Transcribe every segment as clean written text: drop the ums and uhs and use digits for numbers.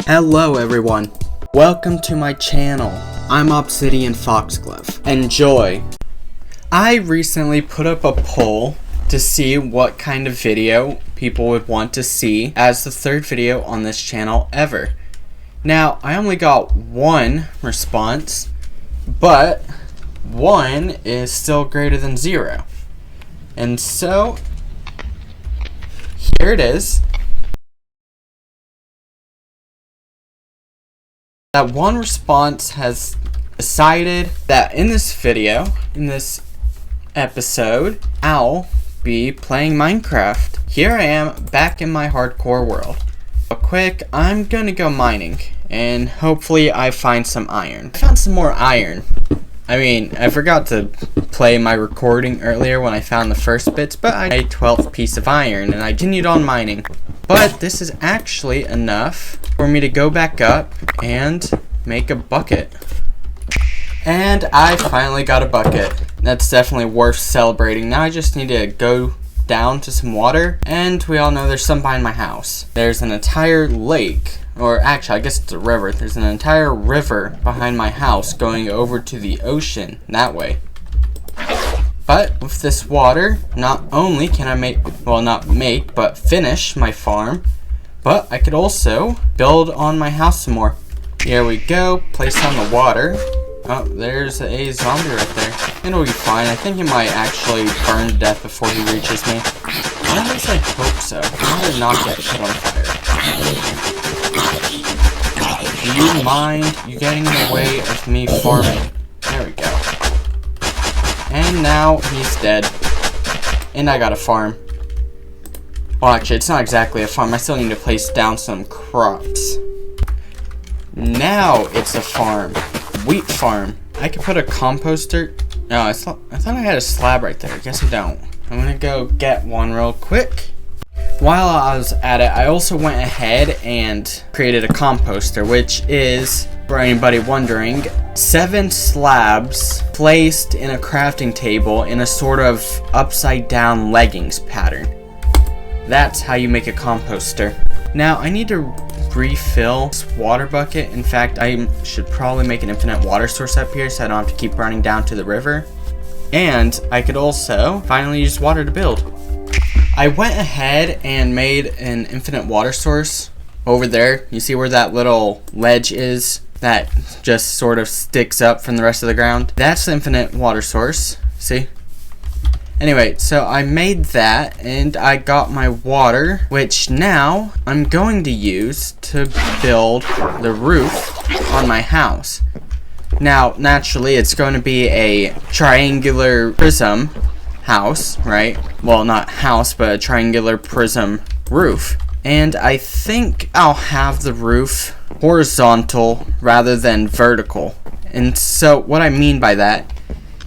Hello everyone, welcome to my channel. I'm Obsidian Foxglove. Enjoy! I recently put up a poll to see what kind of video people would want to see as the third video on this channel ever. Now, I only got one response, but one is still greater than 0. And so, here it is. That one response has decided that in this video, in this episode, I'll be playing Minecraft. Here I am back in my hardcore world. Real quick, I'm gonna go mining and hopefully I find some iron. I found some more iron. I forgot to play my recording earlier when I found the first bits, but I made 12th piece of iron and I continued on mining. But this is actually enough for me to go back up and make a bucket. And I finally got a bucket. That's definitely worth celebrating. Now I just need to go down to some water, and we all know there's some behind my house. There's an entire lake, or actually I guess it's a river. There's an entire river behind my house going over to the ocean that way. But with this water, not only can I but finish my farm, but I could also build on my house some more. Here we go, place down the water. Oh, there's a zombie right there. It'll be fine. I think he might actually burn to death before he reaches me. At least I hope so. I did not get hit on fire. Do you mind you getting in the way of me farming? There we go. And now he's dead. And I got a farm. Well, actually, it's not exactly a farm. I still need to place down some crops. Now it's a farm. Wheat farm. I could put a composter. No, I thought I had a slab right there. I guess I don't. I'm gonna go get one real quick. While I was at it, I also went ahead and created a composter, which is, for anybody wondering, 7 slabs placed in a crafting table in a sort of upside down leggings pattern. That's how you make a composter. Now I need to refill this water bucket. In fact, I should probably make an infinite water source up here so I don't have to keep running down to the river. And I could also finally use water to build. I went ahead and made an infinite water source over there. You see where that little ledge is that just sort of sticks up from the rest of the ground? That's the infinite water source. See? Anyway, so I made that and I got my water, which now I'm going to use to build the roof on my house. Now, naturally, it's going to be a triangular prism house, right? Well, not house, but a triangular prism roof. And I think I'll have the roof horizontal rather than vertical. And so what I mean by that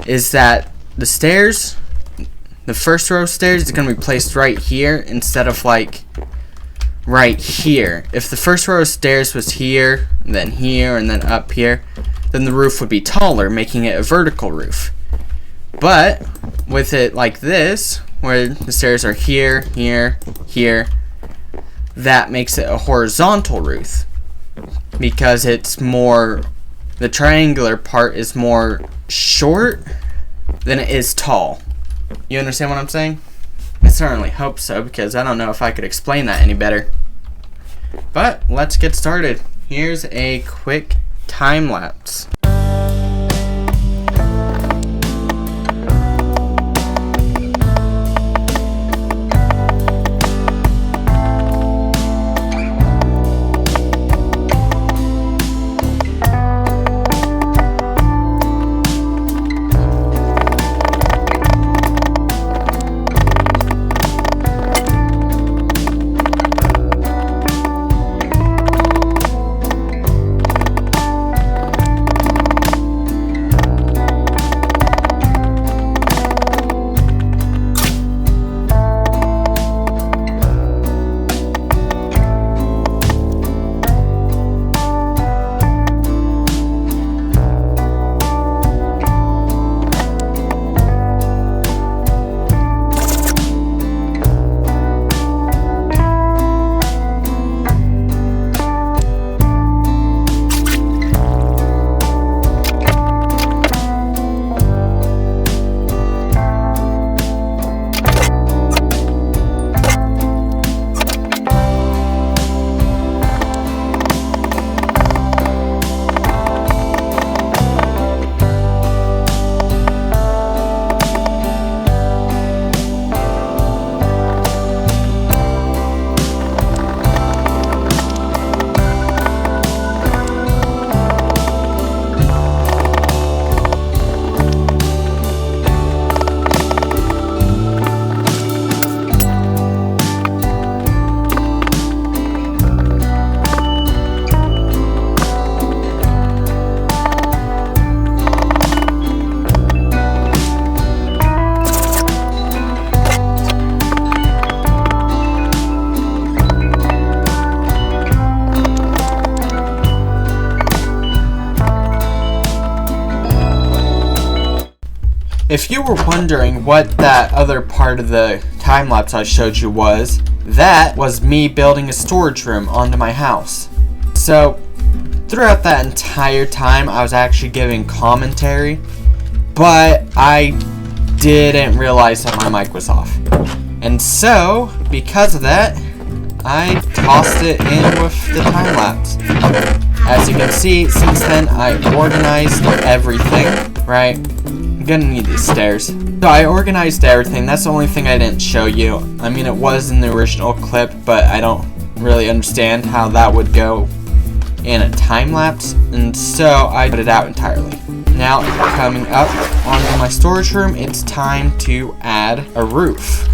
is that the stairs, the first row of stairs is going to be placed right here instead of like right here. If the first row of stairs was here, and then up here, then the roof would be taller, making it a vertical roof. But with it like this, where the stairs are here, here, here, that makes it a horizontal roof because it's more, the triangular part is more short than it is tall. You understand what I'm saying? I certainly hope so, because I don't know if I could explain that any better. But let's get started. Here's a quick time lapse. If you were wondering what that other part of the time-lapse I showed you was, that was me building a storage room onto my house. So, throughout that entire time, I was actually giving commentary, but I didn't realize that my mic was off. And so, because of that, I tossed it in with the time-lapse. As you can see, since then, I organized everything, right? I'm gonna need these stairs. So I organized everything. That's the only thing I didn't show you. I mean, it was in the original clip, but I don't really understand how that would go in a time-lapse, and so I put it out entirely. Now, coming up onto my storage room, it's time to add a roof.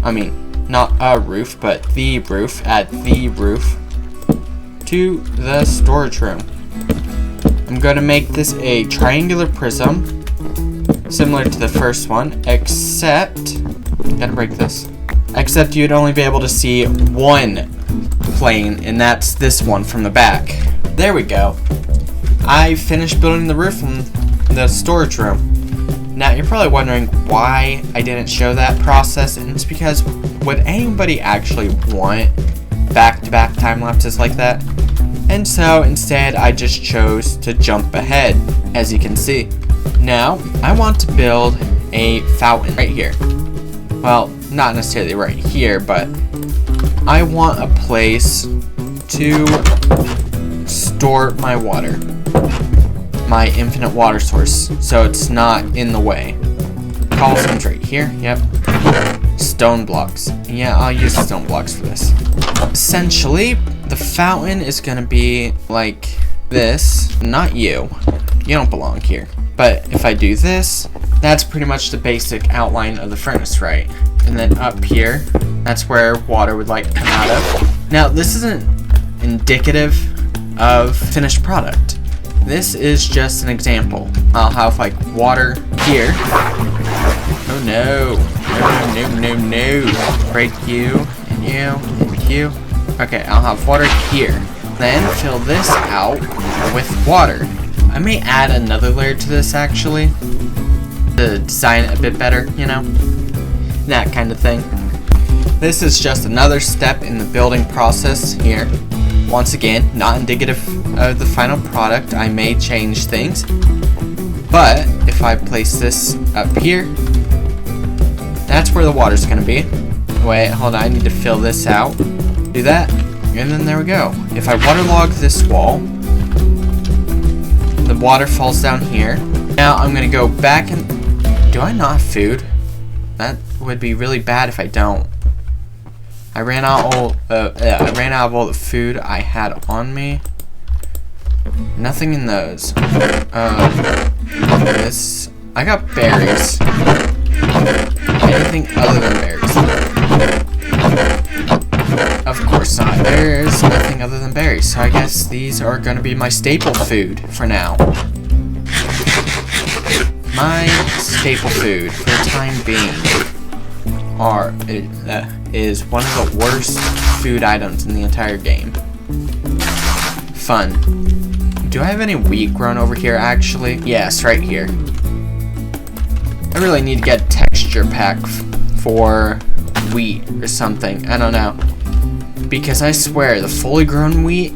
I mean, not a roof, but the roof. Add the roof to the storage room. I'm going to make this a triangular prism, similar to the first one, except, gotta break this, except you'd only be able to see one plane, and that's this one from the back. There we go. I finished building the roof from the storage room. Now, you're probably wondering why I didn't show that process, and it's because would anybody actually want back-to-back time lapses like that? And so instead I just chose to jump ahead, as you can see. Now I want to build a fountain right here. Well, not necessarily right here, but I want a place to store my water, my infinite water source, so it's not in the way. Cobblestone's right here, yep. Stone blocks. Yeah, I'll use stone blocks for this. Essentially, the fountain is gonna be like this. Not you. You don't belong here. But if I do this, that's pretty much the basic outline of the furnace, right? And then up here, that's where water would like come out of. Now, this isn't indicative of finished product. This is just an example. I'll have like water here. Oh no. No. Break you, and you, and you. Okay, I'll have water here. Then fill this out with water. I may add another layer to this actually, to design it a bit better, you know? That kind of thing. This is just another step in the building process here. Once again, not indicative of the final product. I may change things. But if I place this up here, that's where the water's gonna be. Wait, hold on, I need to fill this out. Do that, and then there we go. If I waterlog this wall, the water falls down here. Now I'm gonna go back and... Do I not have food? That would be really bad if I don't. I ran out of all the food I had on me. Nothing in those. This... I got berries. Anything other than berries? Of course not. There's nothing other than berries, so I guess these are gonna be my staple food for now. My staple food for the time being is one of the worst food items in the entire game. Fun. Do I have any wheat grown over here actually? Yes, right here. I really need to get a texture pack for wheat or something. I don't know. Because I swear, the fully grown wheat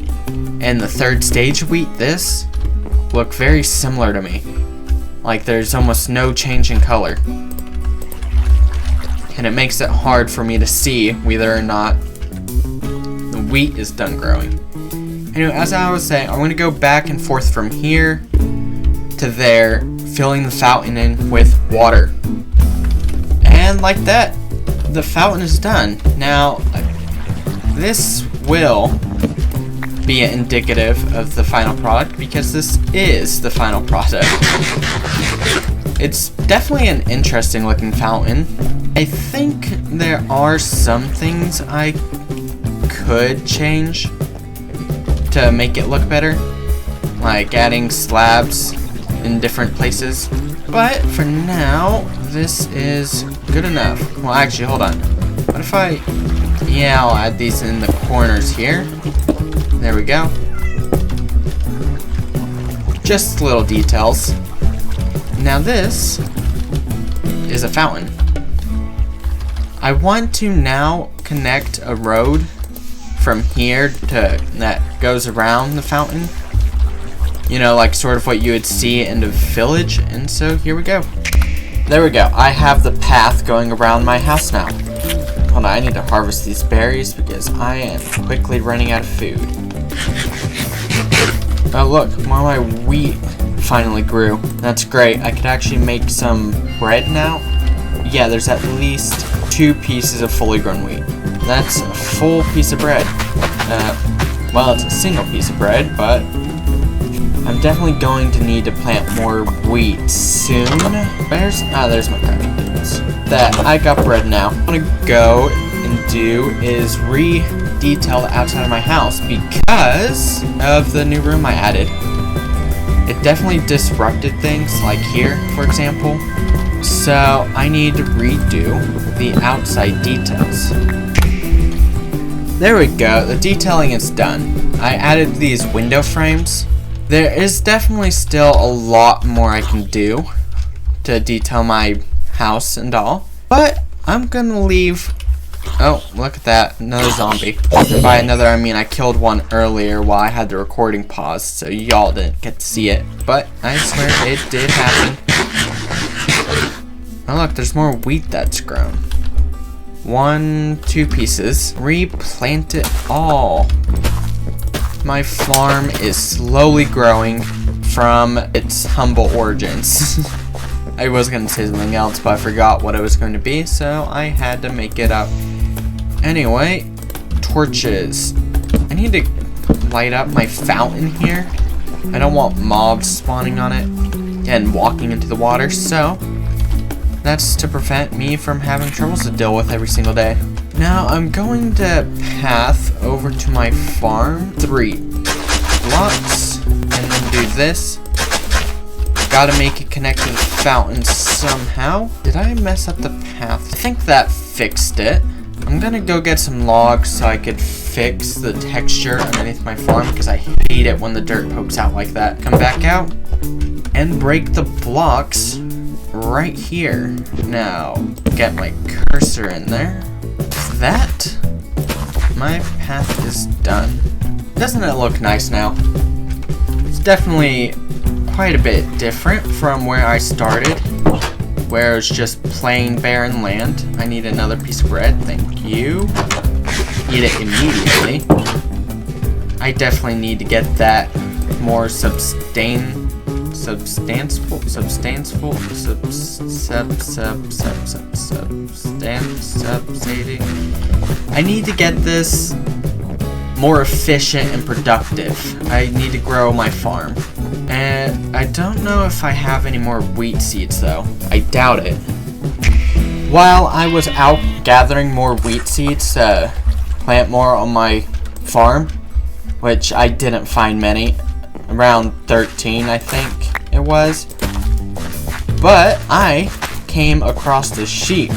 and the third stage wheat, this, look very similar to me. Like there's almost no change in color. And it makes it hard for me to see whether or not the wheat is done growing. Anyway, as I was saying, I'm going to go back and forth from here to there, filling the fountain in with water. And like that, the fountain is done. Now, this will be indicative of the final product because this is the final product. It's definitely an interesting looking fountain. I think there are some things I could change to make it look better, like adding slabs in different places, but for now this is good enough. Well, actually, hold on. What if yeah, I'll add these in the corners here. There we go. Just little details. Now this is a fountain. I want to now connect a road from here to that goes around the fountain. You know, like sort of what you would see in the village. And so here we go. There we go. I have the path going around my house now. Hold on, I need to harvest these berries because I am quickly running out of food. Oh look, more of my wheat finally grew. That's great. I could actually make some bread now. Yeah, there's at least 2 pieces of fully grown wheat. That's a full piece of bread. Well, it's a single piece of bread, but I'm definitely going to need to plant more wheat soon. There's my crafting tables. That I got bread now. What I want to go and do is re-detail the outside of my house because of the new room I added. It definitely disrupted things, like here, for example. So I need to redo the outside details. There we go, the detailing is done. I added these window frames. There is definitely still a lot more I can do to detail my house and all. But I'm gonna leave... Oh, look at that, another zombie. And by another, I mean I killed one earlier while I had the recording paused, so y'all didn't get to see it. But I swear it did happen. Oh look, there's more wheat that's grown. 1, 2 pieces. Replant it all. My farm is slowly growing from its humble origins. I was going to say something else, but I forgot what it was going to be, so I had to make it up. Anyway, torches. I need to light up my fountain here. I don't want mobs spawning on it and walking into the water, so that's to prevent me from having troubles to deal with every single day. Now I'm going to path over to my farm 3 blocks and then do this. Gotta make it connect to the fountain somehow. Did I mess up the path? I think that fixed it. I'm gonna go get some logs so I could fix the texture underneath my farm because I hate it when the dirt pokes out like that. Come back out and break the blocks right here. Now, get my cursor in there. That, my path is done. Doesn't it look nice now? It's definitely quite a bit different from where I started, where it's just plain barren land. I need another piece of bread, thank you. Eat it immediately. I definitely need to get that more substantiating. I need to get this more efficient and productive. I need to grow my farm. And I don't know if I have any more wheat seeds though. I doubt it. While I was out gathering more wheat seeds to plant more on my farm, which I didn't find many, around 13 I think it was, but I came across this sheep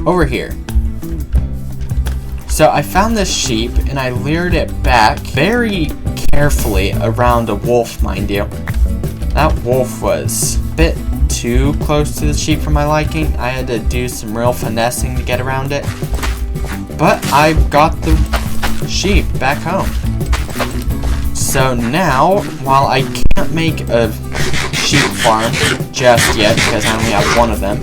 over here. So I found this sheep and I lured it back very carefully around a wolf, mind you. That wolf was a bit too close to the sheep for my liking. I had to do some real finessing to get around it. But I got the sheep back home. So now, while I can't make a sheep farm just yet because I only have one of them,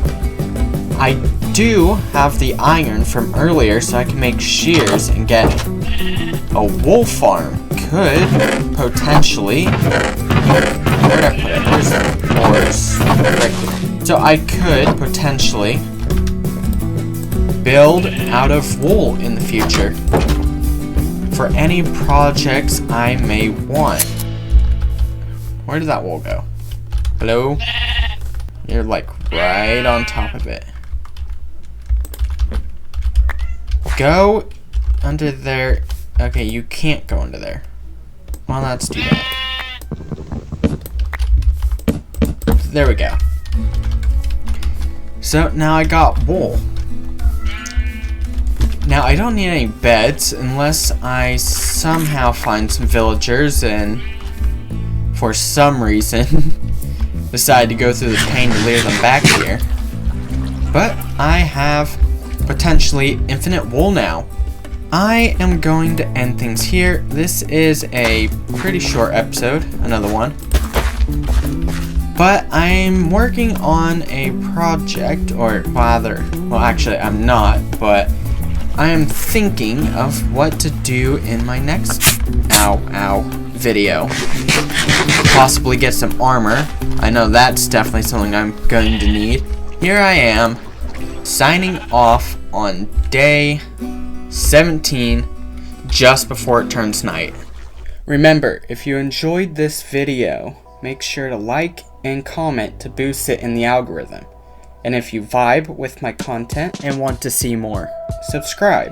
I do have the iron from earlier so I can make shears and get a wool farm. Could potentially... Where did I put it? Where's the horse? Right here. So I could potentially build out of wool in the future for any projects I may want. Where did that wool go? Hello? You're like right on top of it. Go under there. Okay, you can't go under there. Well, that's too bad. There we go. So now I got wool. Now I don't need any beds unless I somehow find some villagers and for some reason decide to go through the pain to lure them back here. But I have potentially infinite wool now. I am going to end things here. This is a pretty short episode, another one. But I'm working on a project, or rather, well actually I'm not, but I am thinking of what to do in my next video. Possibly get some armor. I know that's definitely something I'm going to need. Here I am, signing off on day 17, just before it turns night. Remember, if you enjoyed this video, make sure to like and comment to boost it in the algorithm. And if you vibe with my content and want to see more, subscribe.